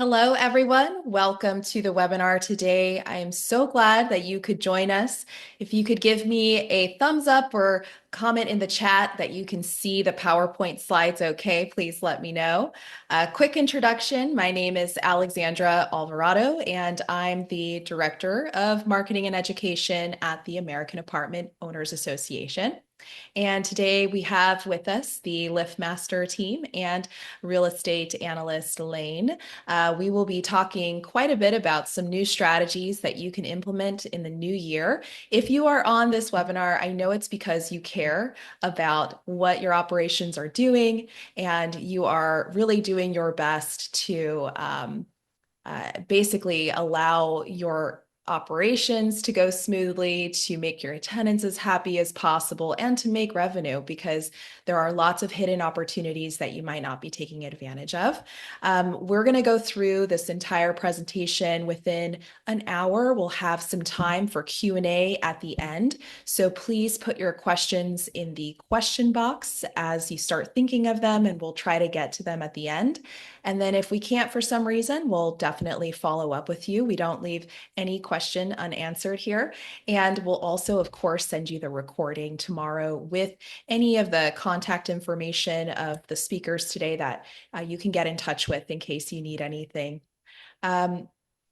Hello, everyone. Welcome to the webinar today. I am so glad that you could join us. If you could give me a thumbs up or comment in the chat that you can see the PowerPoint slides okay, please let me know. A quick introduction. My name is Alexandra Alvarado, and I'm the Director of Marketing and Education at the American Apartment Owners Association. And today we have with us the LiftMaster team and real estate analyst Lane. We will be talking quite a bit about some new strategies that you can implement in the new year. If you are on this webinar, I know it's because you care about what your operations are doing and you are really doing your best to basically allow your operations to go smoothly, to make your tenants as happy as possible, and to make revenue because there are lots of hidden opportunities that you might not be taking advantage of. We're going to go through this entire presentation within an hour. We'll have some time for Q&A at the end. So please put your questions in the question box as you start thinking of them, and we'll try to get to them at the end. And then if we can't for some reason, we'll definitely follow up with you. We don't leave any question unanswered here. And we'll also, of course, send you the recording tomorrow with any of the contact information of the speakers today that you can get in touch with in case you need anything.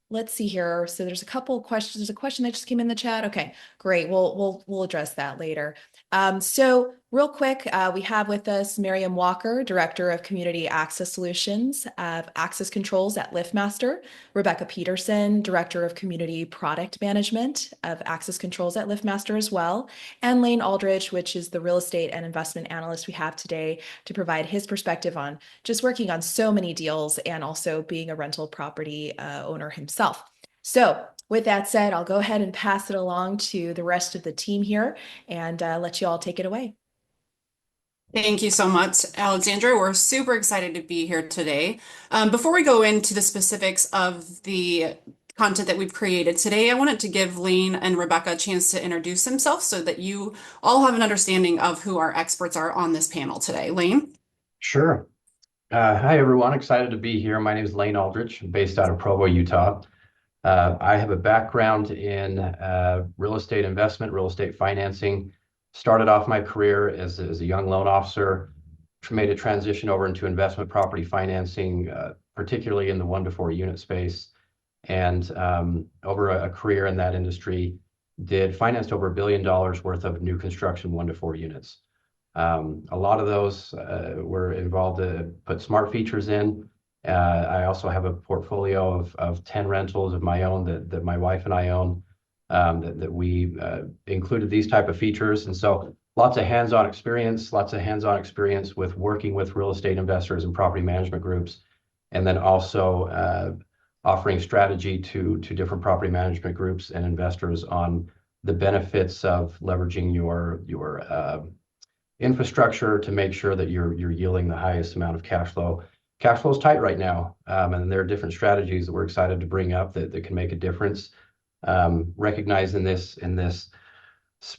Let's see here. So there's a couple of questions. There's a question that just came in the chat. Okay, great. We'll address that later. So real quick, we have with us Miriam Walker, Director of Community Access Solutions of Access Controls at LiftMaster, Rebecca Peterson, Director of Community Product Management of Access Controls at LiftMaster as well, and Lane Aldridge, which is the real estate and investment analyst we have today to provide his perspective on just working on so many deals and also being a rental property owner himself. So with that said, I'll go ahead and pass it along to the rest of the team here and let you all take it away. Thank you so much, Alexandra. We're super excited to be here today. Before we go into the specifics of the content that we've created today, I wanted to give Lane and Rebecca a chance to introduce themselves so that you all have an understanding of who our experts are on this panel today. Lane? Sure. Hi, everyone. Excited to be here. My name is Lane Aldrich. I'm based out of Provo, Utah. I have a background in real estate investment, real estate financing. Started off my career as a young loan officer, made a transition over into investment property financing, particularly in the 1 to 4 unit space. And over a career in that industry, financed over $1 billion worth of new construction 1 to 4 units. A lot of those were involved to put smart features in. I also have a portfolio of 10 rentals of my own that my wife and I own that we included these type of features. And so lots of hands-on experience with working with real estate investors and property management groups, and then also offering strategy to different property management groups and investors on the benefits of leveraging your infrastructure to make sure that you're yielding the highest amount of cash flow. Cash flow is tight right now, and there are different strategies that we're excited to bring up that can make a difference. Recognize in this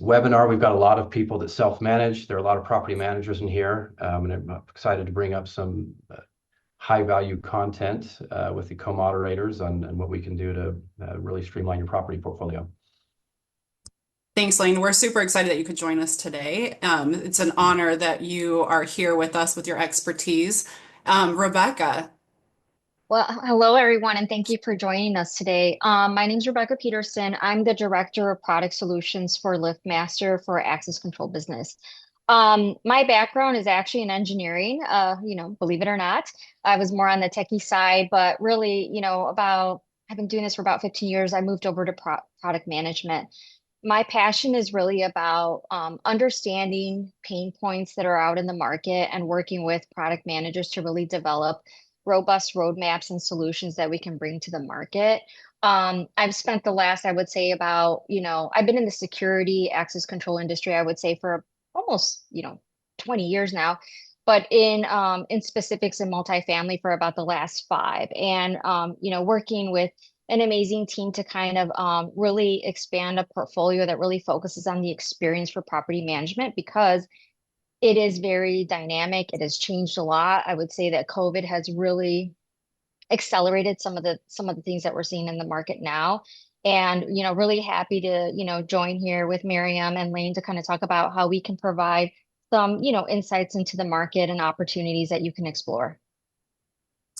webinar, we've got a lot of people that self-manage. There are a lot of property managers in here, and I'm excited to bring up some high-value content with the co-moderators on what we can do to really streamline your property portfolio. Thanks, Lane. We're super excited that you could join us today. It's an honor that you are here with us with your expertise. Rebecca. Well, hello everyone, and thank you for joining us today. My name is Rebecca Peterson. I'm the Director of Product Solutions for LiftMaster for Access Control business. My background is actually in engineering, believe it or not. I was more on the techie side, but really, I've been doing this for about 15 years. I moved over to product management. My passion is really about understanding pain points that are out in the market and working with product managers to really develop robust roadmaps and solutions that we can bring to the market. I've spent the last, I would say about, I've been in the security access control industry, I would say for almost, 20 years now, but in specifics in multifamily for about the last 5. And, working with an amazing team to kind of really expand a portfolio that really focuses on the experience for property management because it is very dynamic. It has changed a lot. I would say that COVID has really accelerated some of the things that we're seeing in the market now. And, really happy to, join here with Miriam and Lane to kind of talk about how we can provide some, insights into the market and opportunities that you can explore.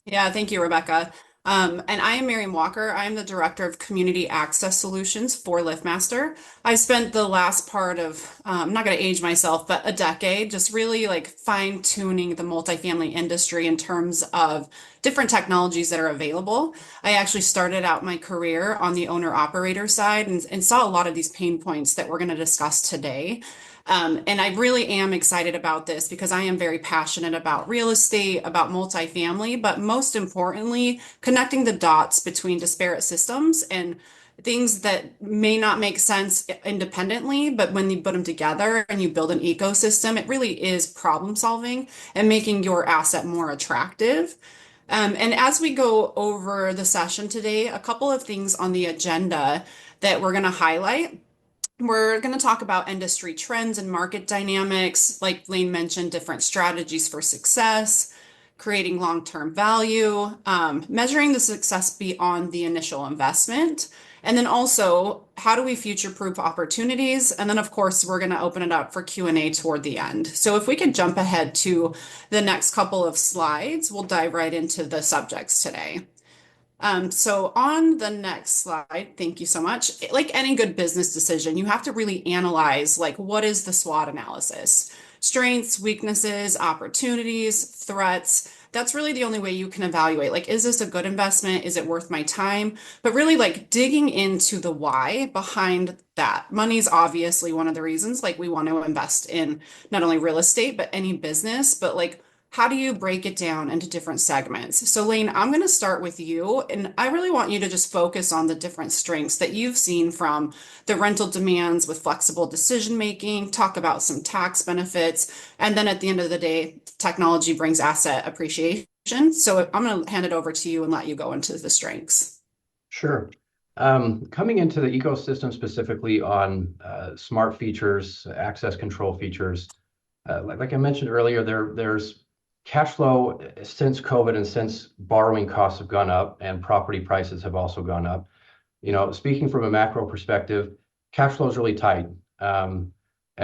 Yeah, thank you, Rebecca. And I am Miriam Walker. I am the Director of Community Access Solutions for LiftMaster. I spent the last part of, I'm not going to age myself, but a decade just really like fine-tuning the multifamily industry in terms of different technologies that are available. I actually started out my career on the owner-operator side and saw a lot of these pain points that we're going to discuss today. And I really am excited about this because I am very passionate about real estate, about multifamily, but most importantly, connecting the dots between disparate systems and things that may not make sense independently, but when you put them together and you build an ecosystem, it really is problem solving and making your asset more attractive. And as we go over the session today, a couple of things on the agenda that we're going to highlight. We're going to talk about industry trends and market dynamics, like Lane mentioned, different strategies for success, creating long-term value, measuring the success beyond the initial investment, and then also how do we future-proof opportunities? And then, of course, we're going to open it up for Q&A toward the end. So if we could jump ahead to the next couple of slides, we'll dive right into the subjects today. So on the next slide, thank you so much. Like any good business decision, you have to really analyze like what is the SWOT analysis? Strengths, weaknesses, opportunities, threats. That's really the only way you can evaluate. Like, is this a good investment? Is it worth my time? But really like digging into the why behind that. Money's obviously one of the reasons, like we want to invest in not only real estate, but any business, but like how do you break it down into different segments? So, Lane, I'm going to start with you, and I really want you to just focus on the different strengths that you've seen from the rental demands with flexible decision making, talk about some tax benefits, and then at the end of the day, technology brings asset appreciation. So, I'm going to hand it over to you and let you go into the strengths. Sure. Coming into the ecosystem specifically on smart features, access control features, like I mentioned earlier, there's cash flow since COVID and since borrowing costs have gone up and property prices have also gone up. Speaking from a macro perspective, cash flow is really tight. And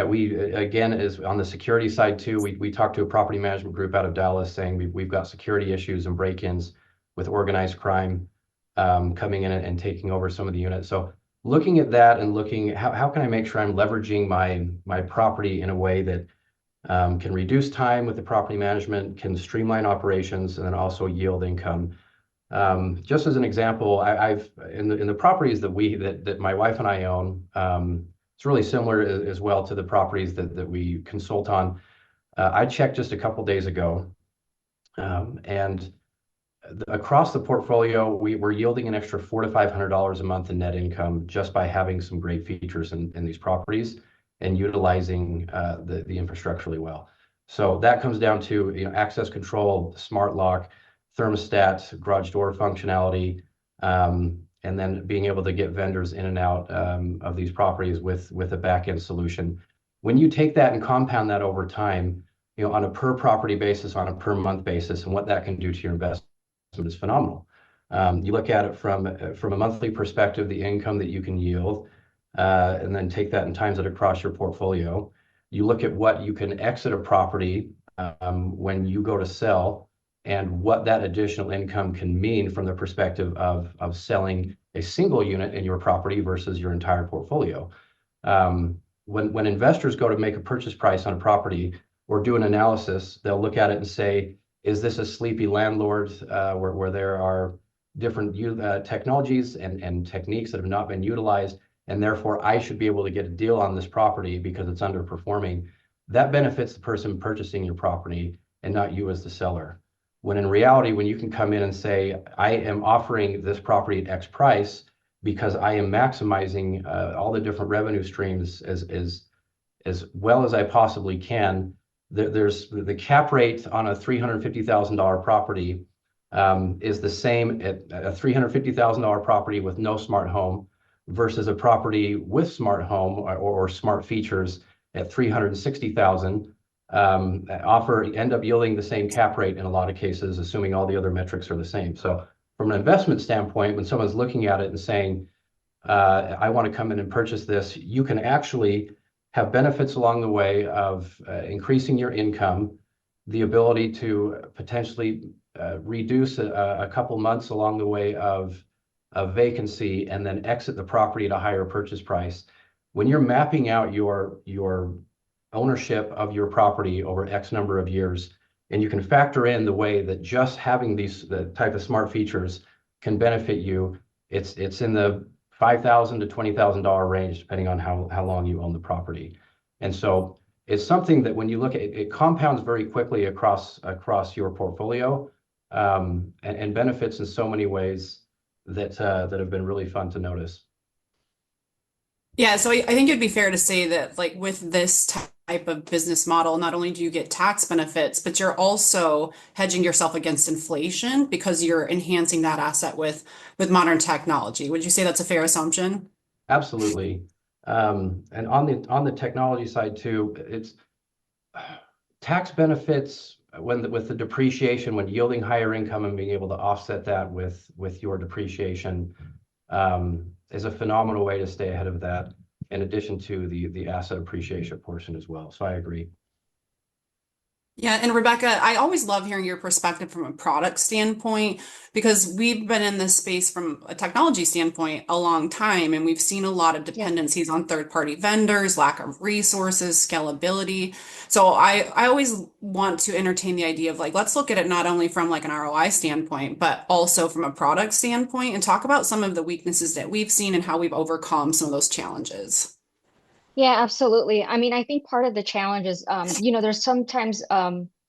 we, again, is on the security side too. We talked to a property management group out of Dallas saying we've got security issues and break-ins with organized crime coming in and taking over some of the units. So looking at that and looking how can I make sure I'm leveraging my property in a way that can reduce time with the property management, can streamline operations, and then also yield income. Just as an example, I've in the properties that my wife and I own, it's really similar as well to the properties that we consult on. I checked just a couple days ago, and across the portfolio, we were yielding an extra $400 to $500 a month in net income just by having some great features in these properties and utilizing the infrastructure really well. So that comes down to access control, smart lock, thermostat, garage door functionality, and then being able to get vendors in and out of these properties with a back-end solution. When you take that and compound that over time, on a per property basis, on a per month basis, and what that can do to your investment is phenomenal. You look at it from a monthly perspective, the income that you can yield, and then take that and times it across your portfolio. You look at what you can exit a property when you go to sell and what that additional income can mean from the perspective of selling a single unit in your property versus your entire portfolio. When investors go to make a purchase price on a property or do an analysis, they'll look at it and say, is this a sleepy landlord where there are different technologies and techniques that have not been utilized, and therefore I should be able to get a deal on this property because it's underperforming? That benefits the person purchasing your property and not you as the seller. When in reality, when you can come in and say, I am offering this property at X price because I am maximizing all the different revenue streams as well as I possibly can. There's the cap rate on a $350,000 property is the same at a $350,000 property with no smart home versus a property with smart home or smart features at $360,000. End up yielding the same cap rate in a lot of cases, assuming all the other metrics are the same. So from an investment standpoint, when someone's looking at it and saying, I want to come in and purchase this, you can actually have benefits along the way of increasing your income, the ability to potentially reduce a couple months along the way of vacancy, and then exit the property at a higher purchase price. When you're mapping out your ownership of your property over X number of years, and you can factor in the way that just having the type of smart features can benefit you, it's in the $5,000 to $20,000 range, depending on how long you own the property. And so it's something that when you look at it, it compounds very quickly across your portfolio, and benefits in so many ways that have been really fun to notice. Yeah, so I think it'd be fair to say that, like, with this type of business model, not only do you get tax benefits, but you're also hedging yourself against inflation because you're enhancing that asset with modern technology. Would you say that's a fair assumption? Absolutely. And on the technology side too, it's tax benefits with the depreciation, when yielding higher income and being able to offset that with your depreciation, is a phenomenal way to stay ahead of that, in addition to the asset appreciation portion as well. So I agree. Yeah, and Rebecca, I always love hearing your perspective from a product standpoint because we've been in this space from a technology standpoint a long time, and we've seen a lot of Yeah. dependencies on third-party vendors, lack of resources, scalability. So I always want to entertain the idea of, like, let's look at it not only from like an ROI standpoint, but also from a product standpoint, and talk about some of the weaknesses that we've seen and how we've overcome some of those challenges. Yeah, absolutely. I mean, I think part of the challenge is, there's sometimes,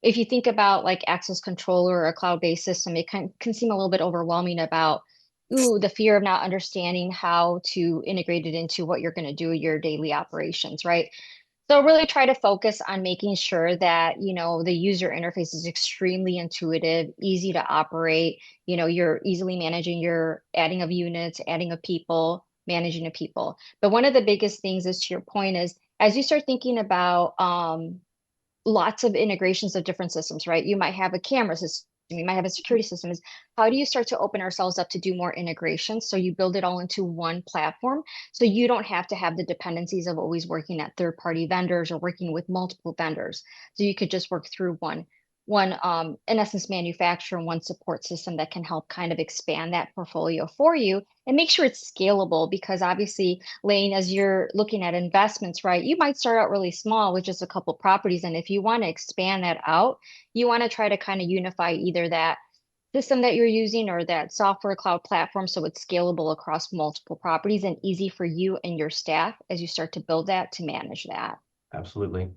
if you think about like access control or a cloud-based system, it can seem a little bit overwhelming about, ooh, the fear of not understanding how to integrate it into what you're going to do your daily operations, right? So really try to focus on making sure that, the user interface is extremely intuitive, easy to operate. You're easily managing your adding of units, adding of people, managing of people. But one of the biggest things is, to your point, is as you start thinking about lots of integrations of different systems, right? You might have a camera system, you might have a security system. Is how do you start to open ourselves up to do more integration? So you build it all into one platform. So you don't have to have the dependencies of always working at third-party vendors or working with multiple vendors. So you could just work through one in essence manufacturer and one support system that can help kind of expand that portfolio for you and make sure it's scalable, because obviously, Lane, as you're looking at investments, right, you might start out really small with just a couple properties, and if you want to expand that out, you want to try to kind of unify either that system that you're using or that software cloud platform so it's scalable across multiple properties and easy for you and your staff as you start to build that to manage that. Absolutely.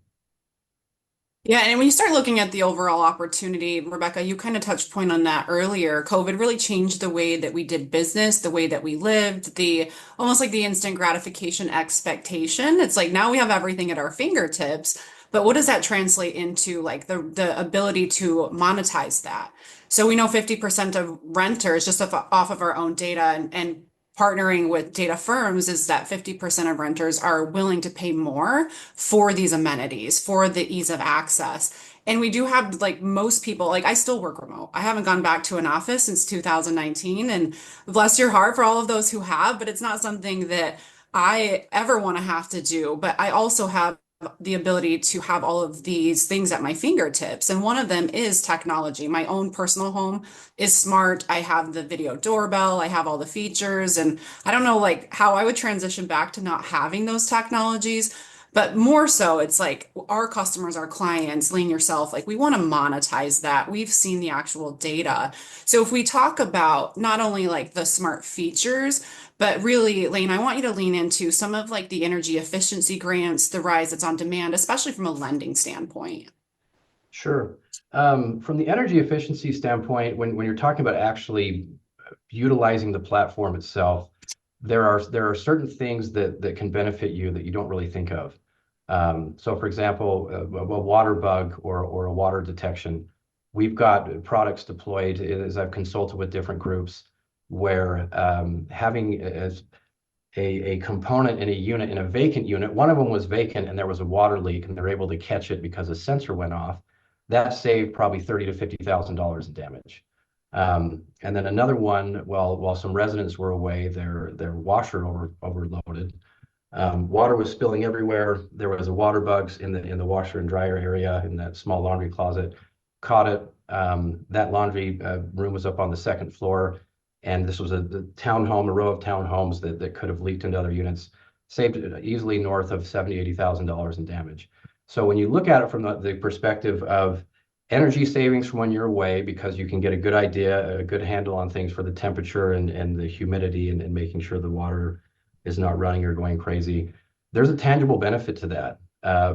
Yeah, and when you start looking at the overall opportunity, Rebecca, you kind of touched point on that earlier. COVID really changed the way that we did business, the way that we lived, the almost like the instant gratification expectation. It's like now we have everything at our fingertips, but what does that translate into, like the ability to monetize that? So we know 50% of renters, just off of our own data and partnering with data firms, is that 50% of renters are willing to pay more for these amenities, for the ease of access. And we do have, like, most people, like, I still work remote. I haven't gone back to an office since 2019. And bless your heart for all of those who have, but it's not something that I ever want to have to do. But I also have the ability to have all of these things at my fingertips. And one of them is technology. My own personal home is smart. I have the video doorbell, I have all the features, and I don't know, like, how I would transition back to not having those technologies. But more so, it's like our customers, our clients, lean yourself, like, we want to monetize that. We've seen the actual data. So if we talk about not only like the smart features, but really, Lane, I want you to lean into some of like the energy efficiency grants, the rise that's on demand, especially from a lending standpoint. Sure. From the energy efficiency standpoint, when you're talking about actually utilizing the platform itself, there are certain things that can benefit you that you don't really think of. So, for example, a water bug or a water detection, we've got products deployed as I've consulted with different groups, where having a component in a unit, in a vacant unit, one of them was vacant and there was a water leak, and they're able to catch it because a sensor went off. That saved probably $30,000 to $50,000 in damage. And then another one, while some residents were away, their washer overloaded. Water was spilling everywhere. There was a water bugs in the washer and dryer area in that small laundry closet. Caught it. That laundry room was up on the second floor, and this was a townhome, a row of townhomes that could have leaked into other units. Saved easily north of $70,000-$80,000 in damage. So when you look at it from the perspective of energy savings from when you're away, because you can get a good idea, a good handle on things for the temperature and the humidity and making sure the water is not running or going crazy. There's a tangible benefit to that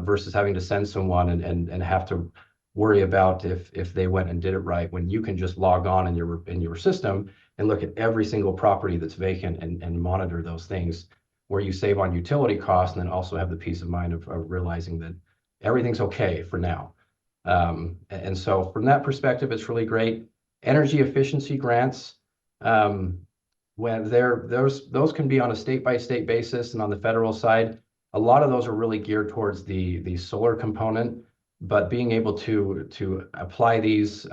versus having to send someone and have to worry about if they went and did it right when you can just log on in your system and look at every single property that's vacant and monitor those things where you save on utility costs and then also have the peace of mind of realizing that everything's okay for now. And so from that perspective, it's really great. Energy efficiency grants, when those can be on a state by state basis, and on the federal side, a lot of those are really geared towards the solar component. But being able to apply these,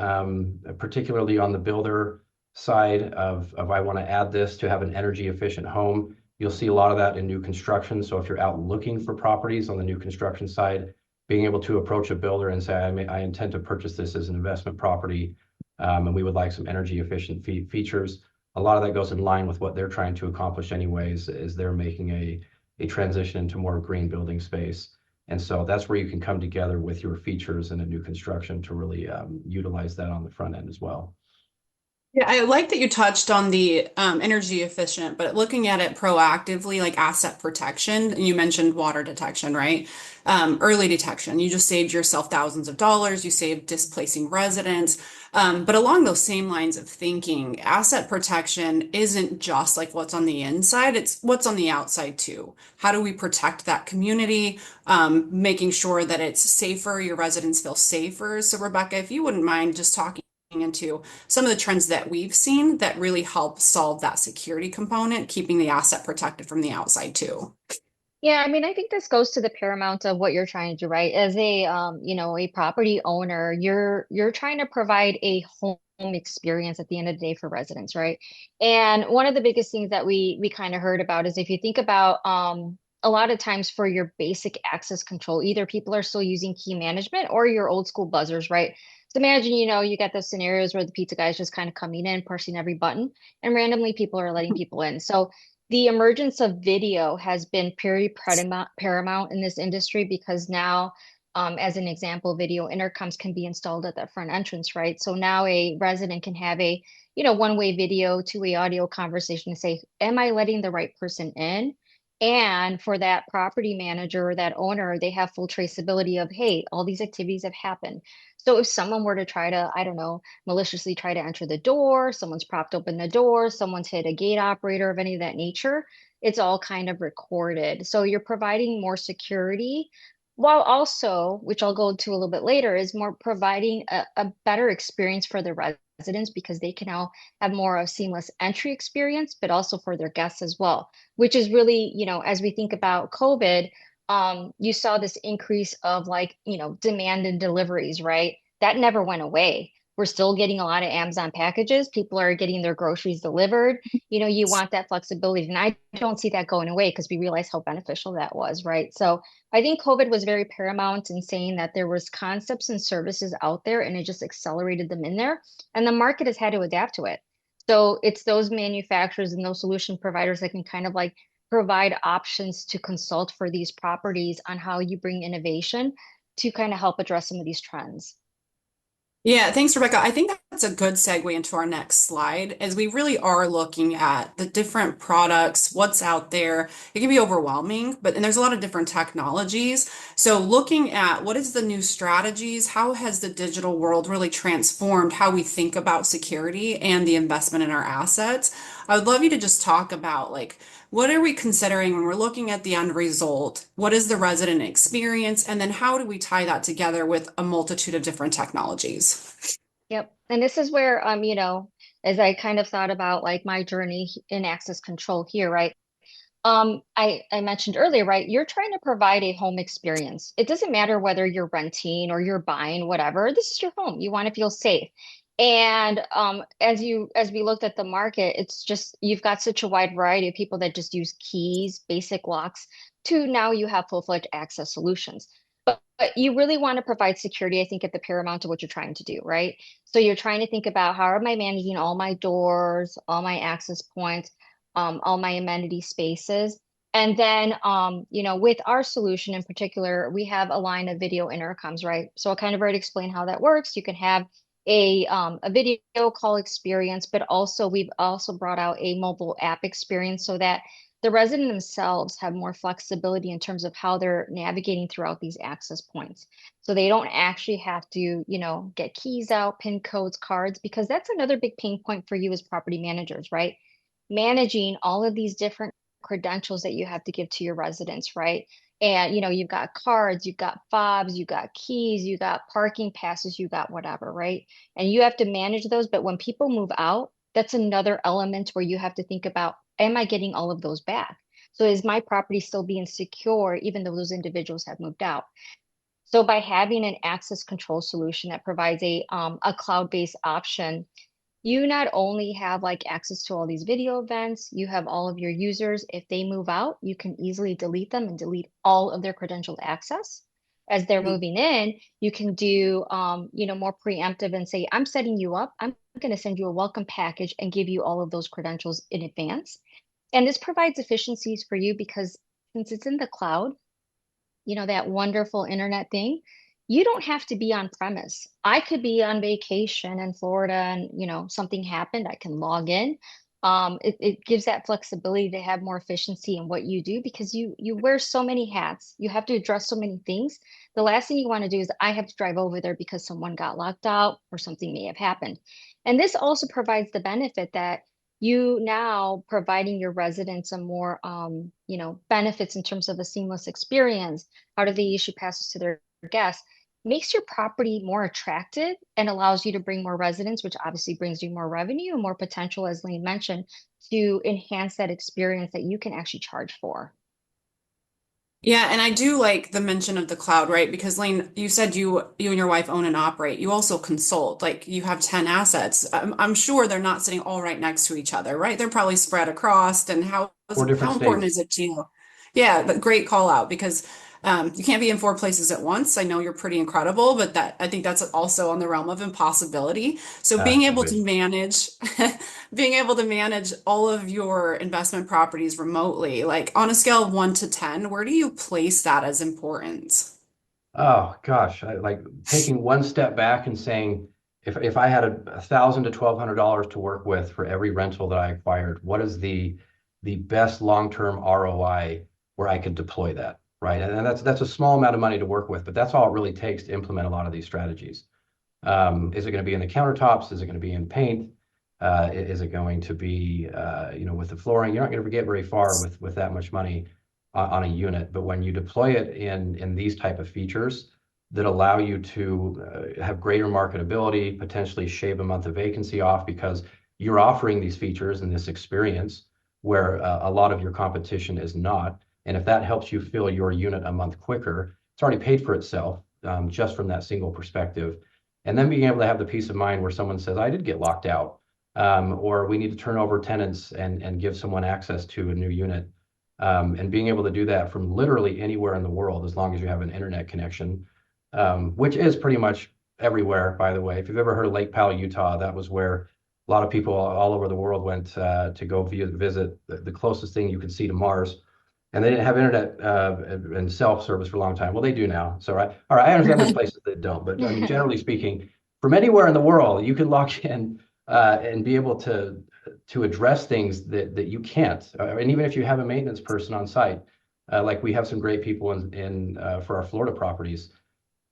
particularly on the builder side of I want to add this to have an energy efficient home, you'll see a lot of that in new construction. So if you're out looking for properties on the new construction side, being able to approach a builder and say, I intend to purchase this as an investment property, and we would like some energy efficient features. A lot of that goes in line with what they're trying to accomplish anyways, is they're making a transition into more green building space. And so that's where you can come together with your features in a new construction to really utilize that on the front end as well. Yeah, I like that you touched on the energy efficient, but looking at it proactively, like asset protection, and you mentioned water detection, right? Early detection. You just saved yourself thousands of dollars. You saved displacing residents. But along those same lines of thinking, asset protection isn't just like what's on the inside, it's what's on the outside too. How do we protect that community? Making sure that it's safer, your residents feel safer. So, Rebecca, if you wouldn't mind just talking into some of the trends that we've seen that really help solve that security component, keeping the asset protected from the outside too. Yeah, I mean, I think this goes to the paramount of what you're trying to do, right? As a a property owner, you're trying to provide a home experience at the end of the day for residents, right? And one of the biggest things that we kind of heard about is if you think about a lot of times for your basic access control, either people are still using key management or your old school buzzers, right? So imagine, you get those scenarios where the pizza guy's just kind of coming in, pressing every button, and randomly people are letting people in. So the emergence of video has been very paramount in this industry because now, as an example, video intercoms can be installed at the front entrance, right? So now a resident can have a, one-way video, two-way audio conversation to say, am I letting the right person in? And for that property manager or that owner, they have full traceability of, hey, all these activities have happened. So if someone were to try to, I don't know, maliciously try to enter the door, someone's propped open the door, someone's hit a gate operator of any of that nature, it's all kind of recorded. So you're providing more security while also, which I'll go to a little bit later, is more providing a better experience for the residents because they can now have more of a seamless entry experience, but also for their guests as well, which is really, as we think about COVID, you saw this increase of like, demand and deliveries, right? That never went away. We're still getting a lot of Amazon packages. People are getting their groceries delivered. You want that flexibility. And I don't see that going away because we realize how beneficial that was, right? So I think COVID was very paramount in saying that there was concepts and services out there and it just accelerated them in there. And the market has had to adapt to it. So it's those manufacturers and those solution providers that can kind of like provide options to consult for these properties on how you bring innovation to kind of help address some of these trends. Yeah, thanks, Rebecca. I think that's a good segue into our next slide, as we really are looking at the different products, what's out there. It can be overwhelming, and there's a lot of different technologies. So looking at what is the new strategies, how has the digital world really transformed how we think about security and the investment in our assets? I would love you to just talk about like what are we considering when we're looking at the end result? What is the resident experience? And then how do we tie that together with a multitude of different technologies? Yep. And this is where, as I kind of thought about like my journey in access control here, right? I mentioned earlier, right? You're trying to provide a home experience. It doesn't matter whether you're renting or you're buying, whatever. This is your home. You want to feel safe. And as we looked at the market, it's just you've got such a wide variety of people that just use keys, basic locks, to now you have full-fledged access solutions. But you really want to provide security, I think, at the paramount of what you're trying to do, right? So you're trying to think about how am I managing all my doors, all my access points, all my amenity spaces. And then, with our solution in particular, we have a line of video intercoms, right? So I kind of already explained how that works. You can have a video call experience, but also we've also brought out a mobile app experience so that the resident themselves have more flexibility in terms of how they're navigating throughout these access points. So they don't actually have to, get keys out, pin codes, cards, because that's another big pain point for you as property managers, right? Managing all of these different credentials that you have to give to your residents, right? And you've got cards, you've got fobs, you've got keys, you got parking passes, you got whatever, right? And you have to manage those. But when people move out, that's another element where you have to think about, am I getting all of those back? So is my property still being secure even though those individuals have moved out? So by having an access control solution that provides a cloud-based option, you not only have like access to all these video events, you have all of your users. If they move out, you can easily delete them and delete all of their credentialed access. As they're moving in, you can do, more preemptive and say, I'm setting you up. I'm going to send you a welcome package and give you all of those credentials in advance. And this provides efficiencies for you because since it's in the cloud, that wonderful internet thing, you don't have to be on premise. I could be on vacation in Florida and, something happened, I can log in. It gives that flexibility to have more efficiency in what you do because you wear so many hats. You have to address so many things. The last thing you want to do is I have to drive over there because someone got locked out or something may have happened. And this also provides the benefit that you now providing your residents a more benefits in terms of a seamless experience. How do they issue passes to their guests? Makes your property more attractive and allows you to bring more residents, which obviously brings you more revenue and more potential, as Lane mentioned, to enhance that experience that you can actually charge for. Yeah, and I do like the mention of the cloud, right? Because Lane, you said you and your wife own and operate. You also consult, like you have 10 assets. I'm sure they're not sitting all right next to each other, right? They're probably spread across. And Four different how important states. is it to you? Yeah, but great call out because you can't be in four places at once. I know you're pretty incredible, but that I think that's also on the realm of impossibility. So being I able wish. to manage being able to manage all of your investment properties remotely, like on a scale of 1 to 10, where do you place that as important? Oh gosh, I like taking one step back and saying, if I had $1,000 to $1,200 to work with for every rental that I acquired, what is the best long-term ROI where I could deploy that, right? And that's a small amount of money to work with, but that's all it really takes to implement a lot of these strategies. Is it going to be in the countertops? Is it going to be in paint? Is it going to be, with the flooring? You're not going to get very far with that much money on a unit. But when you deploy it in these type of features that allow you to have greater marketability, potentially shave a month of vacancy off because you're offering these features and this experience where a lot of your competition is not. And if that helps you fill your unit a month quicker, it's already paid for itself just from that single perspective. And then being able to have the peace of mind where someone says, I did get locked out, or we need to turn over tenants and give someone access to a new unit. And being able to do that from literally anywhere in the world, as long as you have an internet connection, which is pretty much everywhere, by the way. If you've ever heard of Lake Powell, Utah, that was where a lot of people all over the world went to go visit the closest thing you could see to Mars. And they didn't have internet and self-service for a long time. Well, they do now. So, all right, I understand there's places that don't, but I mean, generally speaking, from anywhere in the world, you can log in and be able to address things that you can't. And even if you have a maintenance person on site, like we have some great people in for our Florida properties,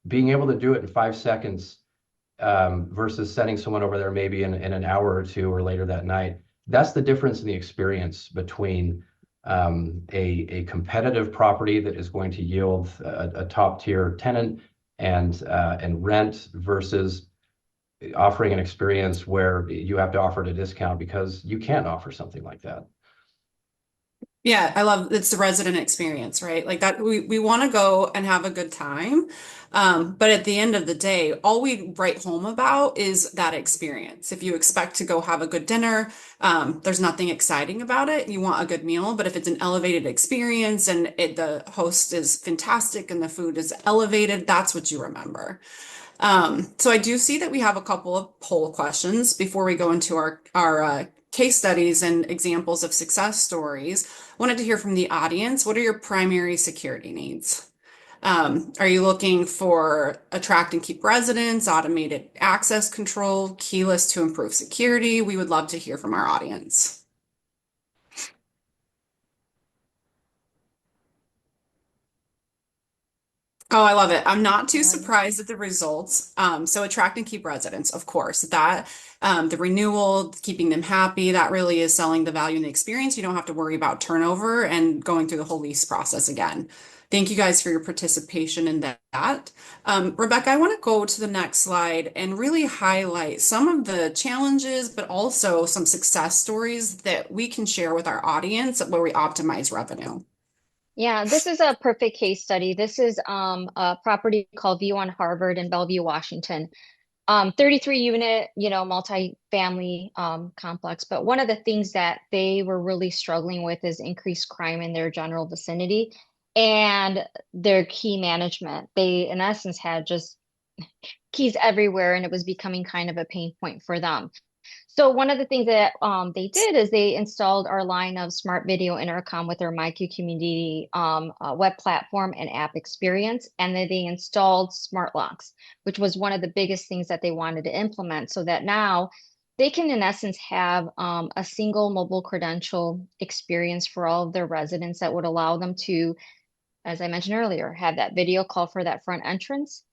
being able to do it in 5 seconds versus sending someone over there maybe in an hour or two or later that night. That's the difference in the experience between a competitive property that is going to yield a top tier tenant and rent versus offering an experience where you have to offer it a discount because you can't offer something like that. Yeah, I love it's the resident experience, right? Like that we want to go and have a good time. But at the end of the day, all we write home about is that experience. If you expect to go have a good dinner, there's nothing exciting about it. You want a good meal, but if it's an elevated experience and the host is fantastic and the food is elevated, that's what you remember. So I do see that we have a couple of poll questions before we go into our case studies and examples of success stories. Wanted to hear from the audience. What are your primary security needs? Are you looking for attract and keep residents, automated access control, keyless to improve security? We would love to hear from our audience. Oh, I love it. I'm not too surprised at the results. So attract and keep residents, of course, that the renewal, keeping them happy, that really is selling the value and the experience. You don't have to worry about turnover and going through the whole lease process again. Thank you guys for your participation in that. Rebecca, I want to go to the next slide and really highlight some of the challenges, but also some success stories that we can share with our audience where we optimize revenue. Yeah, this is a perfect case study. This is a property called View on Harvard in Bellevue, Washington. 33 unit, multi-family complex. But one of the things that they were really struggling with is increased crime in their general vicinity and their key management. They, in essence, had just keys everywhere, and it was becoming kind of a pain point for them. So one of the things that they did is they installed our line of smart video intercom with our MyQ community web platform and app experience, and then they installed smart locks, which was one of the biggest things that they wanted to implement, so that now they can, in essence, have a single mobile credential experience for all of their residents that would allow them to, as I mentioned earlier, have that video call for that front entrance,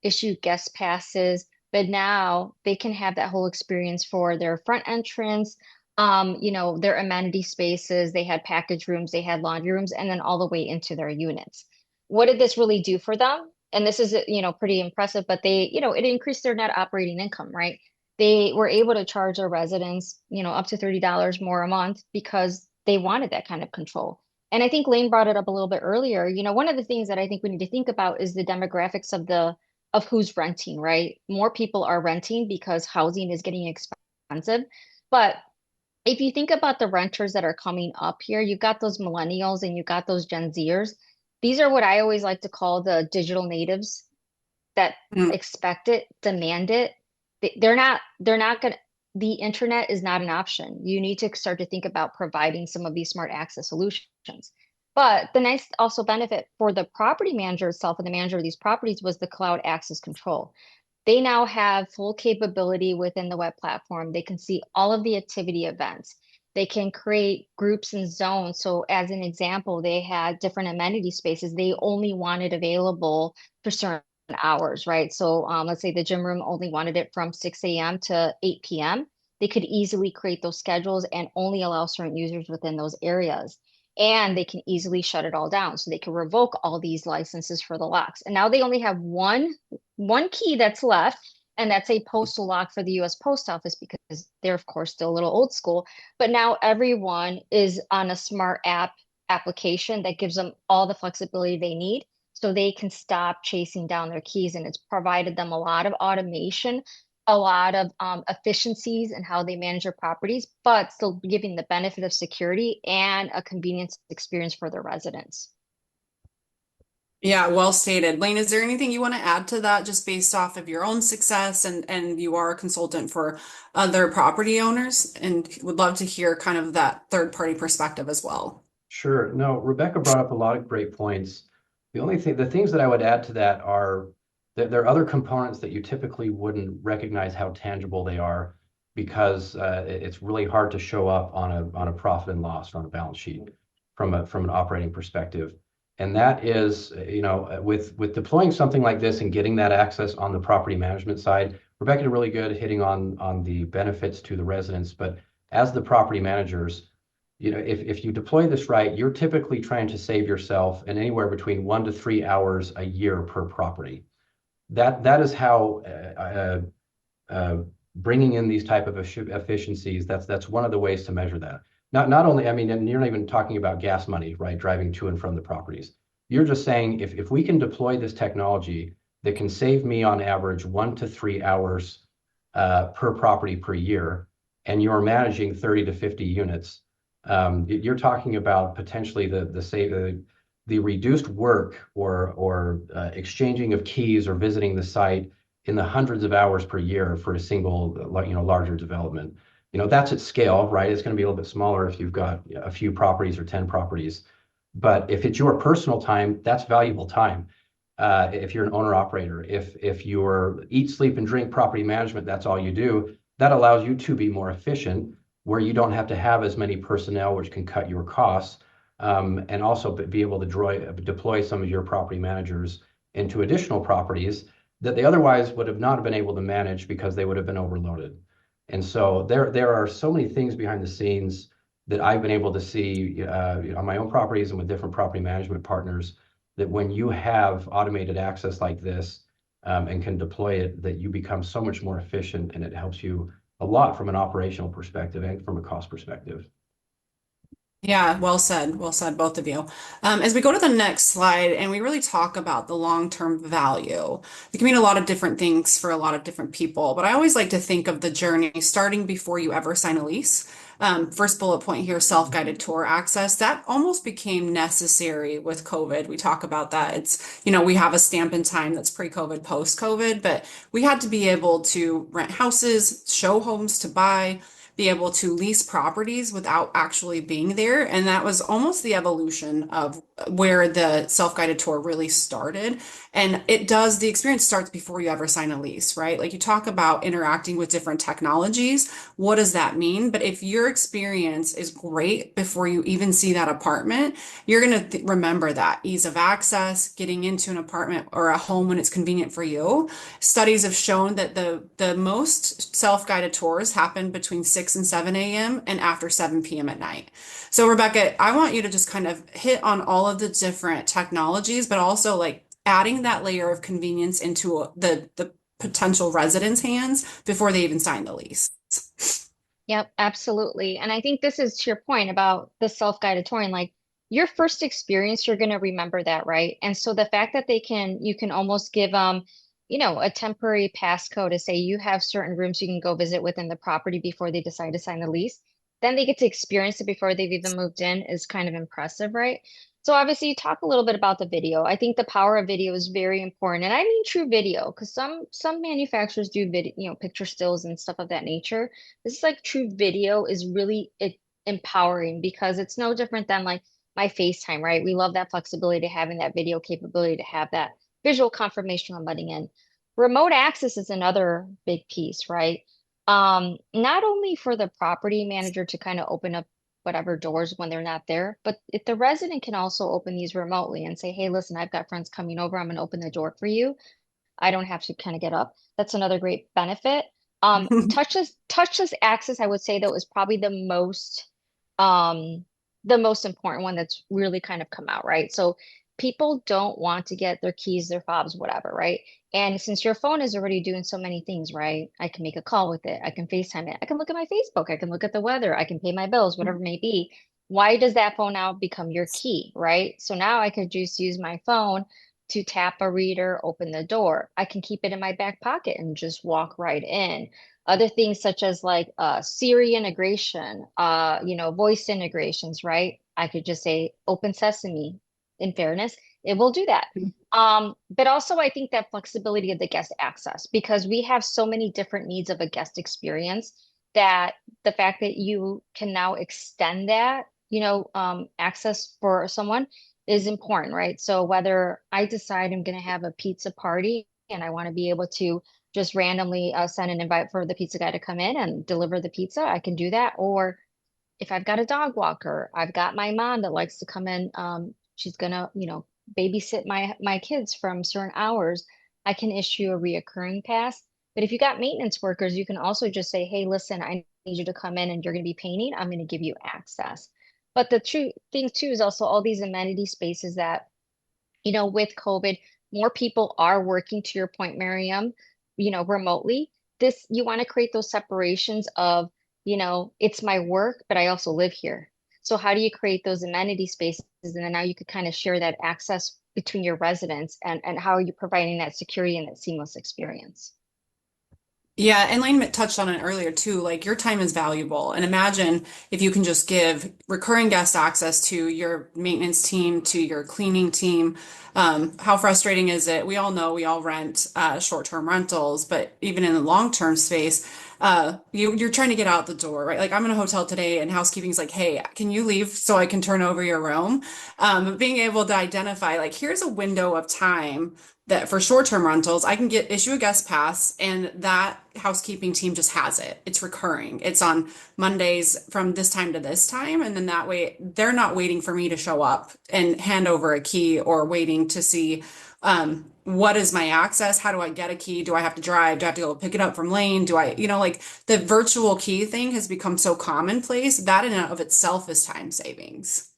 issue guest passes, but now they can have that whole experience for their front entrance, their amenity spaces. They had package rooms, they had laundry rooms, and then all the way into their units. What did this really do for them? And this is, pretty impressive, but it increased their net operating income, right? They were able to charge their residents, up to $30 more a month because they wanted that kind of control. And I think Lane brought it up a little bit earlier. One of the things that I think we need to think about is the demographics of who's renting, right? More people are renting because housing is getting expensive. But if you think about the renters that are coming up here, you've got those millennials and you've got those Gen Zers. These are what I always like to call the digital natives that Mm. expect it, demand it. They're not gonna, the internet is not an option. You need to start to think about providing some of these smart access solutions. But the nice also benefit for the property manager itself and the manager of these properties was the cloud access control. They now have full capability within the web platform. They can see all of the activity events. They can create groups and zones. So, as an example, they had different amenity spaces they only wanted available for certain hours, right? So, let's say the gym room only wanted it from 6 a.m. to 8 p.m. They could easily create those schedules and only allow certain users within those areas. And they can easily shut it all down. So they can revoke all these licenses for the locks. And now they only have one key that's left, and that's a postal lock for the US Post Office because they're, of course, still a little old school. But now everyone is on a smart application that gives them all the flexibility they need so they can stop chasing down their keys. And it's provided them a lot of automation, a lot of efficiencies in how they manage their properties, but still giving the benefit of security and a convenience experience for their residents. Yeah, well stated. Lane, is there anything you want to add to that just based off of your own success and you are a consultant for other property owners and would love to hear kind of that third party perspective as well. Sure. No, Rebecca brought up a lot of great points. The things that I would add to that are that there are other components that you typically wouldn't recognize how tangible they are because it's really hard to show up on a profit and loss or on a balance sheet from an operating perspective. And that is, with deploying something like this and getting that access on the property management side, Rebecca did really good hitting on the benefits to the residents. But as the property managers, if you deploy this right, you're typically trying to save yourself in anywhere between 1 to 3 hours a year per property. That is how bringing in these type of efficiencies. That's one of the ways to measure that. not only, I mean, and you're not even talking about gas money, right? Driving to and from the properties. You're just saying if we can deploy this technology that can save me on average 1 to 3 hours per property per year, and you're managing 30 to 50 units, you're talking about potentially the reduced work or exchanging of keys or visiting the site in the hundreds of hours per year for a single, larger development. That's at scale, right? It's going to be a little bit smaller if you've got a few properties or 10 properties. But if it's your personal time, that's valuable time. If you're an owner operator, if you're eat, sleep, and drink property management, that's all you do, that allows you to be more efficient, where you don't have to have as many personnel, which can cut your costs, and also be able to deploy some of your property managers into additional properties that they otherwise would have not been able to manage because they would have been overloaded. And so there are so many things behind the scenes that I've been able to see on my own properties and with different property management partners, that when you have automated access like this, and can deploy it, that you become so much more efficient, and it helps you a lot from an operational perspective and from a cost perspective. Yeah, well said, both of you. As we go to the next slide and we really talk about the long-term value, it can mean a lot of different things for a lot of different people, but I always like to think of the journey starting before you ever sign a lease. First bullet point here, self-guided tour access. That almost became necessary with COVID. We talk about that. We have a stamp in time that's pre-COVID, post-COVID, but we had to be able to rent houses, show homes to buy, be able to lease properties without actually being there. And that was almost the evolution of where the self-guided tour really started. And the experience starts before you ever sign a lease, right? Like you talk about interacting with different technologies. What does that mean? But if your experience is great before you even see that apartment, you're going to remember that ease of access, getting into an apartment or a home when it's convenient for you. Studies have shown that the most self-guided tours happen between 6 and 7 a.m. and after 7 p.m. at night. So Rebecca, I want you to just kind of hit on all of the different technologies, but also like adding that layer of convenience into the potential residents' hands before they even sign the lease. Yep, absolutely. And I think this is to your point about the self-guided touring, like your first experience, you're going to remember that, right? And so the fact that you can almost give a temporary passcode to say you have certain rooms you can go visit within the property before they decide to sign the lease. Then they get to experience it before they've even moved in is kind of impressive, right? So obviously, you talk a little bit about the video. I think the power of video is very important, and I mean true video, because some manufacturers do video, picture stills and stuff of that nature. This is like true video is really empowering because it's no different than like my FaceTime, right? We love that flexibility to having that video capability to have that visual confirmation on letting in. Remote access is another big piece, right? Not only for the property manager to kind of open up whatever doors when they're not there, but if the resident can also open these remotely and say, hey, listen, I've got friends coming over, I'm going to open the door for you. I don't have to kind of get up. That's another great benefit. Touchless access, I would say though, is probably the most important one that's really kind of come out, right? So people don't want to get their keys, their fobs, whatever, right? And since your phone is already doing so many things, right? I can make a call with it. I can FaceTime it. I can look at my Facebook. I can look at the weather. I can pay my bills, whatever it may be. Why does that phone now become your key, right? So now I could just use my phone to tap a reader, open the door. I can keep it in my back pocket and just walk right in. Other things such as like Siri integration, voice integrations, right? I could just say open sesame. In fairness, it will do that. But also I think that flexibility of the guest access, because we have so many different needs of a guest experience, that the fact that you can now extend that, access for someone is important, right? So whether I decide I'm going to have a pizza party and I want to be able to just randomly send an invite for the pizza guy to come in and deliver the pizza, I can do that. Or if I've got a dog walker, I've got my mom that likes to come in. She's gonna, babysit my kids from certain hours. I can issue a reoccurring pass. But if you got maintenance workers, you can also just say, hey, listen, I need you to come in and you're gonna be painting. I'm gonna give you access. But the true thing too is also all these amenity spaces that, with COVID, more people are working, to your point, Miriam, remotely. You want to create those separations of it's my work, but I also live here. So how do you create those amenity spaces? And then now you could kind of share that access between your residents and how are you providing that security and that seamless experience? Yeah, and Lane touched on it earlier too. Like your time is valuable. And imagine if you can just give recurring guest access to your maintenance team, to your cleaning team. How frustrating is it? We all know we all rent short-term rentals, but even in the long-term space, you're trying to get out the door, right? Like I'm in a hotel today and housekeeping's like, hey, can you leave so I can turn over your room? But being able to identify, like, here's a window of time that for short-term rentals, I can issue a guest pass and that housekeeping team just has it. It's recurring. It's on Mondays from this time to this time. And then that way they're not waiting for me to show up and hand over a key or waiting to see what is my access? How do I get a key? Do I have to drive? Do I have to go pick it up from Lane? Do I, like the virtual key thing has become so commonplace that in and of itself is time savings.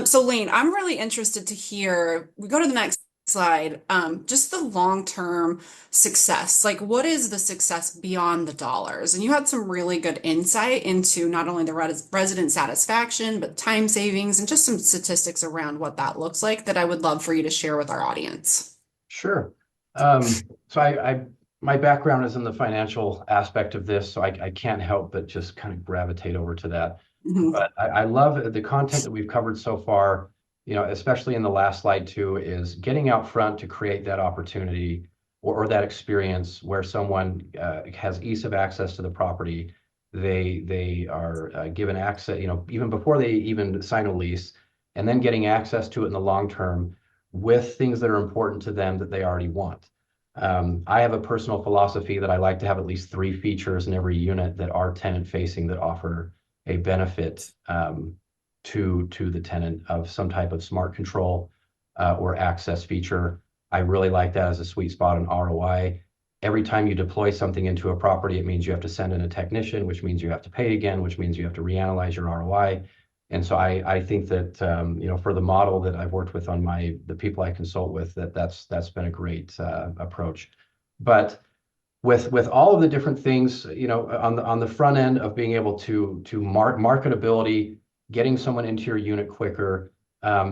So Lane, I'm really interested to hear, we go to the next slide, just the long-term success. Like what is the success beyond the dollars? And you had some really good insight into not only the resident satisfaction, but time savings and just some statistics around what that looks like that I would love for you to share with our audience. Sure. So my background is in the financial aspect of this, so I can't help but just kind of gravitate over to that. Mhm. But I love the content that we've covered so far, especially in the last slide too, is getting out front to create that opportunity or that experience where someone has ease of access to the property. They are given access, even before they even sign a lease, and then getting access to it in the long term with things that are important to them that they already want. I have a personal philosophy that I like to have at least 3 features in every unit that are tenant facing that offer a benefit to the tenant of some type of smart control or access feature. I really like that as a sweet spot in ROI. Every time you deploy something into a property, it means you have to send in a technician, which means you have to pay again, which means you have to reanalyze your ROI. And so I think that for the model that I've worked with on the people I consult with, that's been a great approach. But with all of the different things, on the front end of being able to marketability, getting someone into your unit quicker,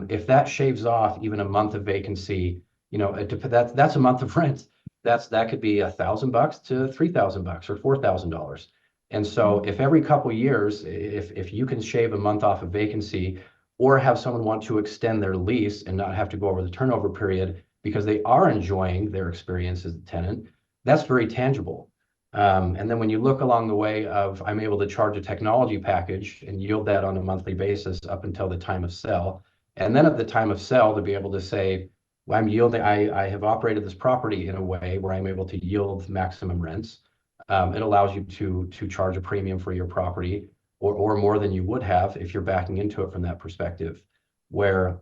if that shaves off even a month of vacancy, that's a month of rent. That could be $1,000 to $3,000 or $4,000. And so if every couple years, if you can shave a month off of vacancy or have someone want to extend their lease and not have to go over the turnover period because they are enjoying their experience as a tenant, that's very tangible. And then when you look along the way of I'm able to charge a technology package and yield that on a monthly basis up until the time of sell. And then at the time of sell to be able to say, well, I have operated this property in a way where I'm able to yield maximum rents. It allows you to charge a premium for your property or more than you would have if you're backing into it from that perspective. Where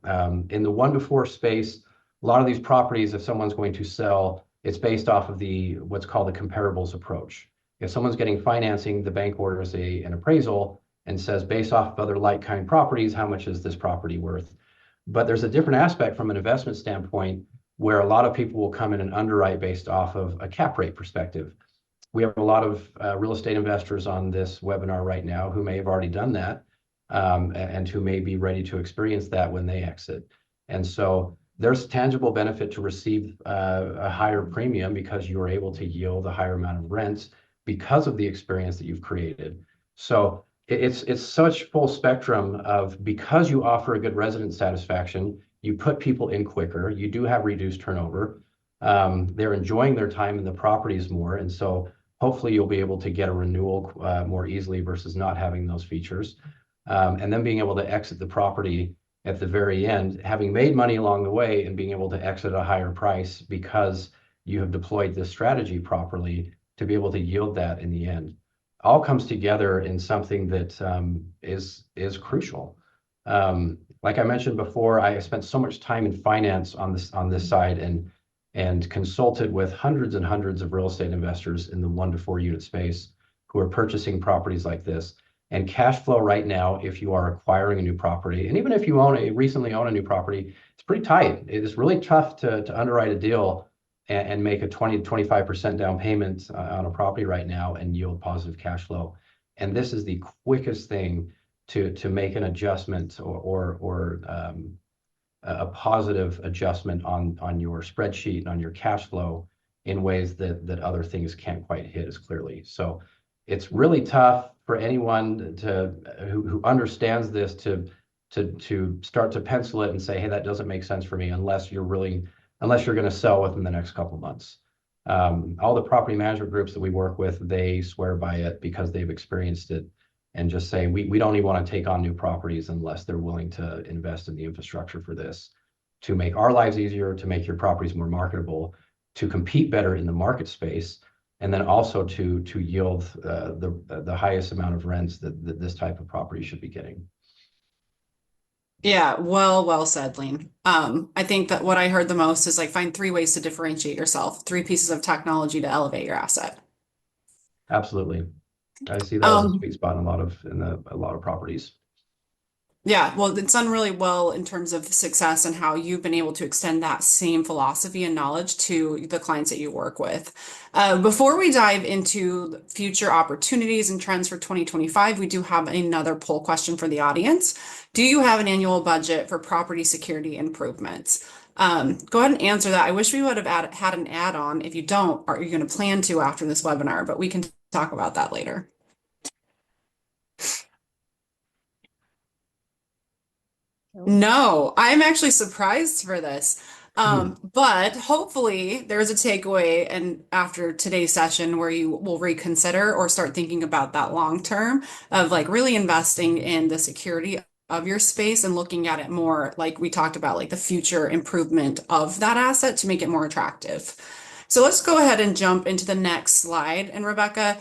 in the 1 to 4 space, a lot of these properties, if someone's going to sell, it's based off of what's called the comparables approach. If someone's getting financing, the bank orders an appraisal and says, based off of other like-kind properties, how much is this property worth? But there's a different aspect from an investment standpoint where a lot of people will come in and underwrite based off of a cap rate perspective. We have a lot of real estate investors on this webinar right now who may have already done that and who may be ready to experience that when they exit. And so there's tangible benefit to receive a higher premium because you are able to yield a higher amount of rents because of the experience that you've created. So it's such full spectrum of because you offer a good resident satisfaction, you put people in quicker, you do have reduced turnover. They're enjoying their time in the properties more. And so hopefully you'll be able to get a renewal more easily versus not having those features. And then being able to exit the property at the very end, having made money along the way and being able to exit at a higher price because you have deployed this strategy properly to be able to yield that in the end. All comes together in something that is crucial. Like I mentioned before, I spent so much time in finance on this side and consulted with hundreds and hundreds of real estate investors in the 1 to 4 unit space who are purchasing properties like this. And cash flow right now, if you are acquiring a new property, and even if you recently own a new property, it's pretty tight. It is really tough to underwrite a deal and make a 20 to 25% down payment on a property right now and yield positive cash flow. And this is the quickest thing to make an adjustment or a positive adjustment on your spreadsheet and on your cash flow in ways that other things can't quite hit as clearly. So it's really tough for anyone who understands this to start to pencil it and say, hey, that doesn't make sense for me unless you're going to sell within the next couple of months. All the property management groups that we work with, they swear by it because they've experienced it and just say, we don't even want to take on new properties unless they're willing to invest in the infrastructure for this to make our lives easier, to make your properties more marketable, to compete better in the market space, and then also to yield the highest amount of rents that this type of property should be getting. Yeah, well said, Lane. I think that what I heard the most is like find 3 ways to differentiate yourself, 3 pieces of technology to elevate your asset. Absolutely. I see that as a Um, sweet spot in a lot of properties. Yeah, well, it's done really well in terms of success and how you've been able to extend that same philosophy and knowledge to the clients that you work with. Before we dive into future opportunities and trends for 2025, we do have another poll question for the audience. Do you have an annual budget for property security improvements? Go ahead and answer that. I wish we would have had an add-on. If you don't, are you going to plan to after this webinar? But we can talk about that later. No, I'm actually surprised for this. But hopefully there's a takeaway and after today's session where you will reconsider or start thinking about that long term of like really investing in the security of your space and looking at it more like we talked about, like the future improvement of that asset to make it more attractive. So let's go ahead and jump into the next slide. And Rebecca,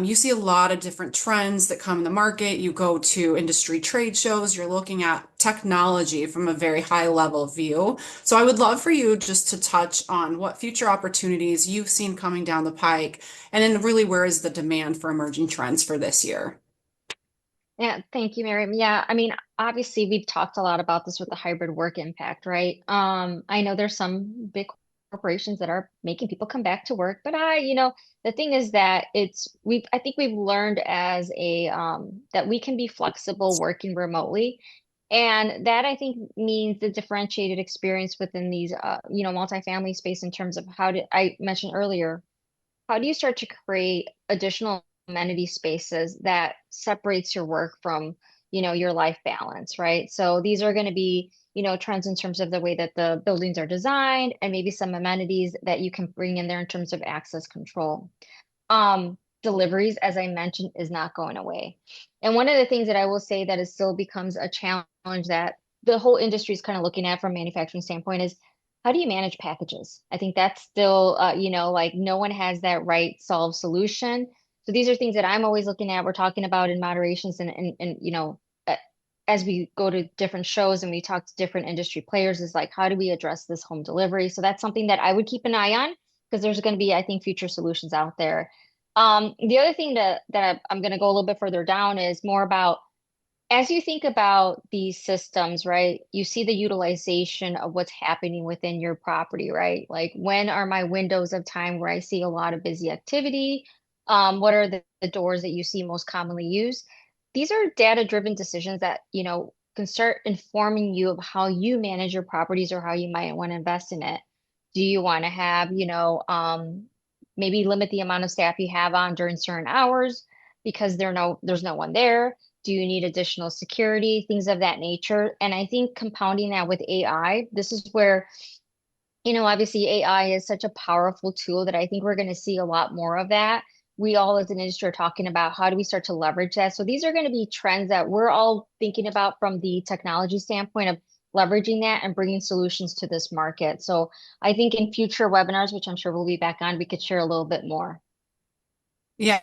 you see a lot of different trends that come in the market. You go to industry trade shows, you're looking at technology from a very high level view. So I would love for you just to touch on what future opportunities you've seen coming down the pike, and then really where is the demand for emerging trends for this year? Yeah, thank you, Miriam. Yeah, I mean, obviously we've talked a lot about this with the hybrid work impact, right? I know there's some big corporations that are making people come back to work, but the thing is that I think we've learned as a that we can be flexible working remotely. And that I think means the differentiated experience within these multifamily space in terms of I mentioned earlier, how do you start to create additional amenity spaces that separates your work from, your life balance, right? So these are going to be, trends in terms of the way that the buildings are designed and maybe some amenities that you can bring in there in terms of access control. Deliveries, as I mentioned, is not going away. And one of the things that I will say that is still becomes a challenge that the whole industry is kind of looking at from a manufacturing standpoint is how do you manage packages? I think that's still, like no one has that right solved solution. So these are things that I'm always looking at. We're talking about in moderations and uh, as we go to different shows and we talk to different industry players, is like, how do we address this home delivery? So that's something that I would keep an eye on because there's going to be, I think, future solutions out there. The other thing that I'm going to go a little bit further down is more about as you think about these systems, right? You see the utilization of what's happening within your property, right? Like when are my windows of time where I see a lot of busy activity? What are the doors that you see most commonly used? These are data-driven decisions that, can start informing you of how you manage your properties or how you might want to invest in it. Do you want to have, maybe limit the amount of staff you have on during certain hours because there's no one there? Do you need additional security? Things of that nature. And I think compounding that with AI, this is where, obviously AI is such a powerful tool that I think we're going to see a lot more of that. We all as an industry are talking about how do we start to leverage that. So these are going to be trends that we're all thinking about from the technology standpoint of leveraging that and bringing solutions to this market. So I think in future webinars, which I'm sure we'll be back on, we could share a little bit more. Yeah,